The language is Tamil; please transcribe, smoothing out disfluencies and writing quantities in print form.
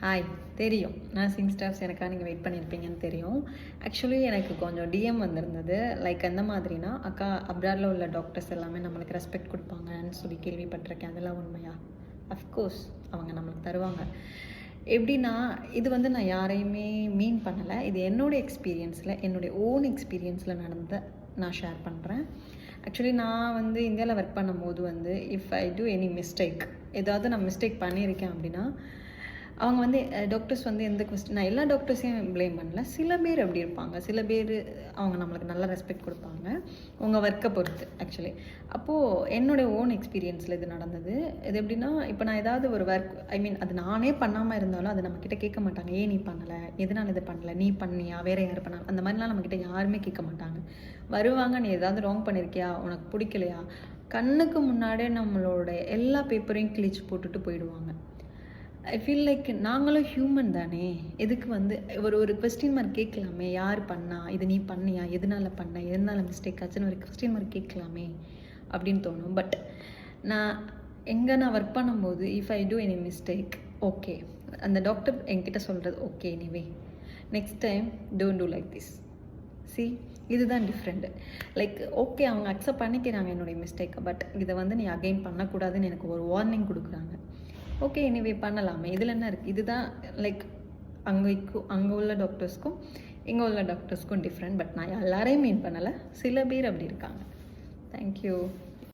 ஹாய். தெரியும். நர்சிங் ஸ்டாஃப்ஸ் எனக்காக நீங்கள் வெயிட் பண்ணியிருப்பீங்கன்னு தெரியும். ஆக்சுவலி எனக்கு கொஞ்சம் டிஎம் வந்திருந்தது. லைக் எந்த மாதிரினா, அக்கா அப்ராடில் உள்ள டாக்டர்ஸ் எல்லாமே நம்மளுக்கு ரெஸ்பெக்ட் கொடுப்பாங்கன்னு சொல்லி கேள்விப்பட்டிருக்கேன். அதெல்லாம் உண்மையா? அஃப்கோர்ஸ் அவங்க நம்மளுக்கு தருவாங்க. எப்படின்னா, இது வந்து நான் யாரையுமே மீன் பண்ணலை. இது என்னோடய எக்ஸ்பீரியன்ஸில், என்னுடைய ஓன் எக்ஸ்பீரியன்ஸில் நடந்த நான் ஷேர் பண்ணுறேன். ஆக்சுவலி நான் வந்து இந்தியாவில் ஒர்க் பண்ணும்போது வந்து if I do any mistake, ஏதாவது நான் மிஸ்டேக் பண்ணியிருக்கேன் அப்படின்னா, அவங்க வந்து டாக்டர்ஸ் வந்து எந்த கொஸ்டின், நான் எல்லா டாக்டர்ஸையும் ப்ளேம் பண்ணல. சில பேர் அப்படி இருப்பாங்க. சில பேர் அவங்க நம்மளுக்கு நல்ல ரெஸ்பெக்ட் கொடுப்பாங்க, உங்கள் ஒர்க்கை பொறுத்து. ஆக்சுவலி அப்போது என்னோடய ஓன் எக்ஸ்பீரியன்ஸில் இது நடந்தது. இது எப்படின்னா, இப்போ நான் ஏதாவது ஒரு ஒர்க், ஐ மீன் அது நானே பண்ணாமல் இருந்தாலும் அதை நம்மக்கிட்ட கேட்க மாட்டாங்க. ஏன் நீ பண்ணலை, எதனால் இது பண்ணலை, நீ பண்ணியா, வேறு யார் பண்ணா, அந்த மாதிரிலாம் நம்மக்கிட்ட யாருமே கேட்க மாட்டாங்க. வருவாங்க, நீ ஏதாவது ராங் பண்ணியிருக்கியா, உனக்கு பிடிக்கலையா, கண்ணுக்கு முன்னாடியே நம்மளோட எல்லா பேப்பரையும் கிழிச்சு போட்டுட்டு போயிடுவாங்க. ஐ ஃபீல் லைக் நாங்களும் ஹியூமன் தானே, எதுக்கு வந்து ஒரு கொஸ்டின் மார்க் கேட்கலாமே, யார் பண்ணா, இது நீ பண்ணியா, எதனால் பண்ண, எதனால் மிஸ்டேக் ஆச்சுன்னு ஒரு கொஸ்டின் மார்க் கேட்கலாமே அப்படின்னு தோணும். பட் நான் ஒர்க் பண்ணும்போது if I do any mistake, okay, அந்த டாக்டர் என்கிட்ட சொல்கிறது okay, anyway next time don't do like this. See, இதுதான் டிஃப்ரெண்ட்டு. லைக் ஓகே, அவங்க அக்செப்ட் பண்ணிக்கிறாங்க என்னுடைய மிஸ்டேக்கை, பட் இதை வந்து நீ அகெயின் பண்ணக்கூடாதுன்னு எனக்கு ஒரு வார்னிங் கொடுக்குறாங்க. ஓகே, எனிவே பண்ணலாமே, இதில் என்ன இருக்குது? இதுதான் லைக் அங்கே உள்ள டாக்டர்ஸ்க்கும் இங்கே உள்ள டாக்டர்ஸ்க்கும் டிஃப்ரெண்ட். பட் நான் எல்லாரையும் மீன் பண்ணலை, சில பேர் அப்படி இருக்காங்க. தேங்க்யூ.